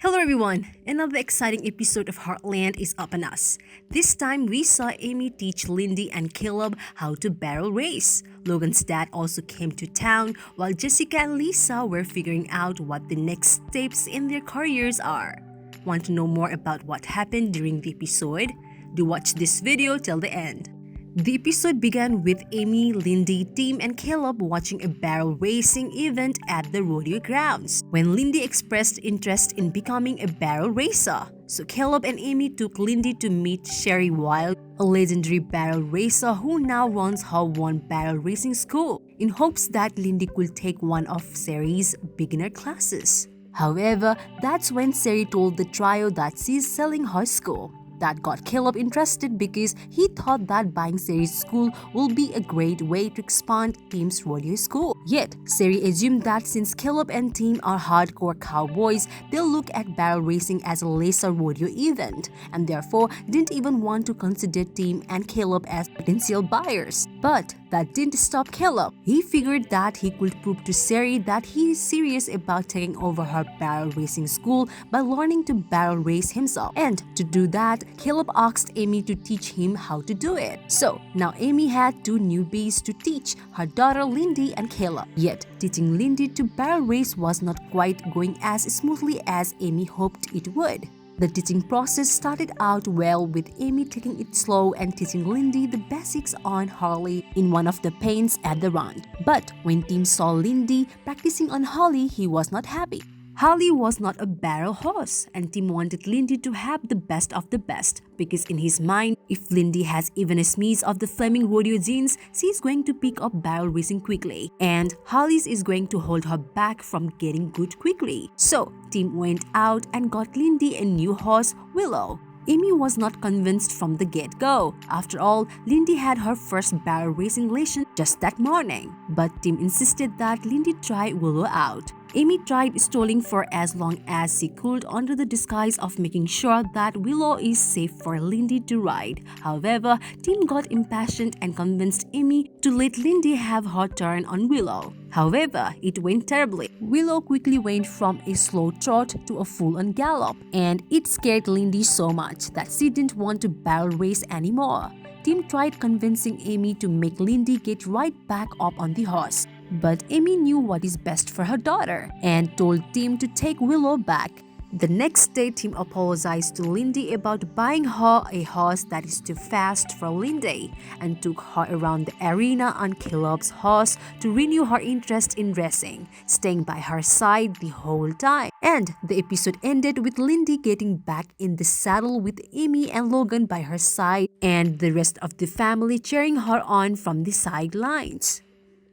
Hello everyone! Another exciting episode of Heartland is upon us. This time we saw Amy teach Lyndy and Caleb how to barrel race. Logan's dad also came to town while Jessica and Lisa were figuring out what the next steps in their careers are. Want to know more about what happened during the episode? Do watch this video till the end. The episode began with Amy, Lyndy, Tim, and Caleb watching a barrel racing event at the rodeo grounds when Lyndy expressed interest in becoming a barrel racer. So Caleb and Amy took Lyndy to meet Sherri Wild, a legendary barrel racer who now runs her own barrel racing school, in hopes that Lyndy could take one of Sherri's beginner classes. However, that's when Sherri told the trio that she's selling her school. That got Caleb interested because he thought that buying Sherri's school will be a great way to expand Tim's rodeo school. Yet, Sherri assumed that since Caleb and Tim are hardcore cowboys, they'll look at barrel racing as a lesser rodeo event, and therefore didn't even want to consider Tim and Caleb as potential buyers. But that didn't stop Caleb. He figured that he could prove to Sherri that he is serious about taking over her barrel racing school by learning to barrel race himself. And to do that, Caleb asked Amy to teach him how to do it. So now Amy had two newbies to teach, her daughter Lyndy and Caleb. Yet teaching Lyndy to barrel race was not quite going as smoothly as Amy hoped it would. The teaching process started out well with Amy taking it slow and teaching Lyndy the basics on Harley in one of the paints at the round. But when Tim saw Lyndy practicing on Harley, he was not happy. Harley was not a barrel horse, and Tim wanted Lyndy to have the best of the best because in his mind, if Lyndy has even a smeeze of the Fleming rodeo genes, she's going to pick up barrel racing quickly, and Harley's is going to hold her back from getting good quickly. So Tim went out and got Lyndy a new horse, Willow. Amy was not convinced from the get-go. After all, Lyndy had her first barrel racing lesson just that morning. But Tim insisted that Lyndy try Willow out. Amy tried stalling for as long as she could under the disguise of making sure that Willow is safe for Lyndy to ride. However, Tim got impatient and convinced Amy to let Lyndy have her turn on Willow. However, it went terribly. Willow quickly went from a slow trot to a full-on gallop, and it scared Lyndy so much that she didn't want to barrel race anymore. Tim tried convincing Amy to make Lyndy get right back up on the horse. But Amy knew what is best for her daughter and told Tim to take Willow back. The next day, Tim apologized to Lyndy about buying her a horse that is too fast for Lyndy and took her around the arena on Caleb's horse to renew her interest in racing, staying by her side the whole time. And the episode ended with Lyndy getting back in the saddle with Amy and Logan by her side and the rest of the family cheering her on from the sidelines.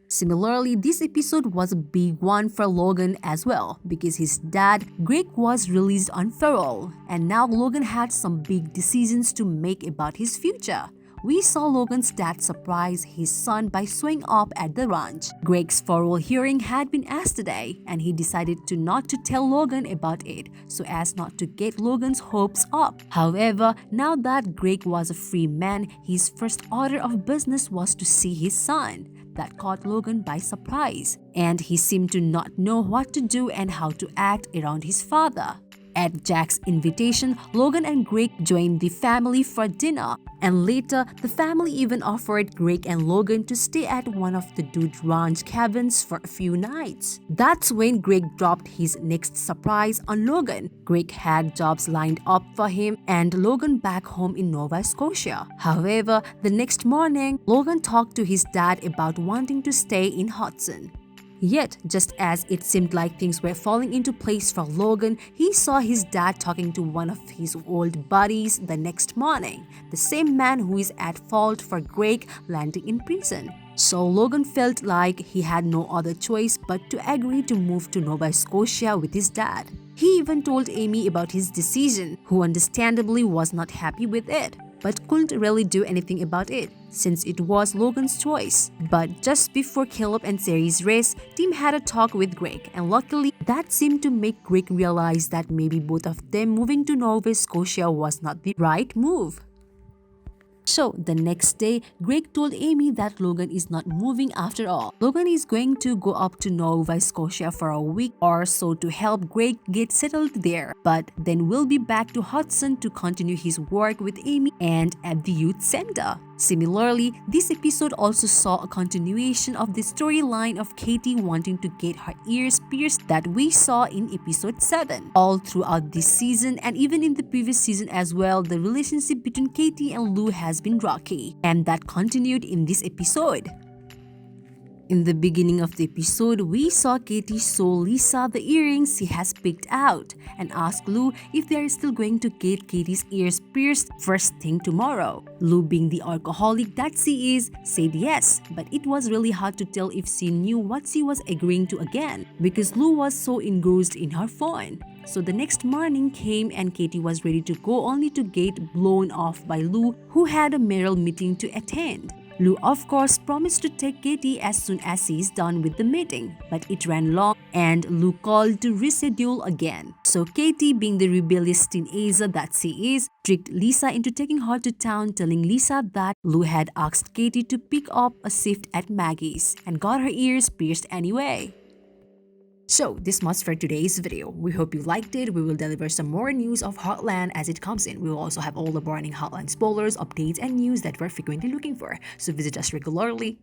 Similarly, this episode was a big one for Logan as well because his dad, Greg, was released on parole, and now Logan had some big decisions to make about his future. We saw Logan's dad surprise his son by showing up at the ranch. Greg's parole hearing had been asked today, and he decided not to tell Logan about it so as not to get Logan's hopes up. However, now that Greg was a free man, his first order of business was to see his son. That caught Logan by surprise, and he seemed to not know what to do and how to act around his father. At Jack's invitation, Logan and Greg joined the family for dinner, and later, the family even offered Greg and Logan to stay at one of the Dude Ranch cabins for a few nights. That's when Greg dropped his next surprise on Logan. Greg had jobs lined up for him and Logan back home in Nova Scotia. However, the next morning, Logan talked to his dad about wanting to stay in Hudson. Yet, just as it seemed like things were falling into place for Logan, he saw his dad talking to one of his old buddies the next morning, the same man who is at fault for Greg landing in prison. So Logan felt like he had no other choice but to agree to move to Nova Scotia with his dad. He even told Amy about his decision, who understandably was not happy with it, but couldn't really do anything about it since it was Logan's choice. But just before Caleb and Sherri's race, Tim had a talk with Greg, and luckily that seemed to make Greg realize that maybe both of them moving to Nova Scotia was not the right move. So, the next day, Greg told Amy that Logan is not moving after all. Logan is going to go up to Nova Scotia for a week or so to help Greg get settled there, but then we'll be back to Hudson to continue his work with Amy and at the youth center. Similarly, this episode also saw a continuation of the storyline of Katie wanting to get her ears pierced that we saw in episode 7. All throughout this season and even in the previous season as well, the relationship between Katie and Lou has been rocky, and that continued in this episode. In the beginning of the episode, we saw Katie show Lisa the earrings he has picked out and ask Lou if they are still going to get Katie's ears pierced first thing tomorrow. Lou, being the alcoholic that she is, said yes, but it was really hard to tell if she knew what she was agreeing to again because Lou was so engrossed in her phone. So the next morning came and Katie was ready to go only to get blown off by Lou, who had a mayoral meeting to attend. Lou, of course, promised to take Katie as soon as he is done with the meeting, but it ran long and Lou called to reschedule again. So Katie, being the rebellious teenager that she is, tricked Lisa into taking her to town, telling Lisa that Lou had asked Katie to pick up a shift at Maggie's and got her ears pierced anyway. So, this much for today's video. We hope you liked it. We will deliver some more news of Heartland as it comes in. We will also have all the burning Heartland spoilers, updates, and news that we're frequently looking for. So visit us regularly.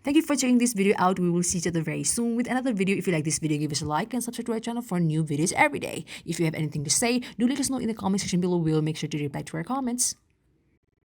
Thank you for checking this video out. We will see each other very soon with another video. If you like this video, give us a like and subscribe to our channel for new videos every day. If you have anything to say, do let us know in the comment section below. We'll make sure to reply to our comments.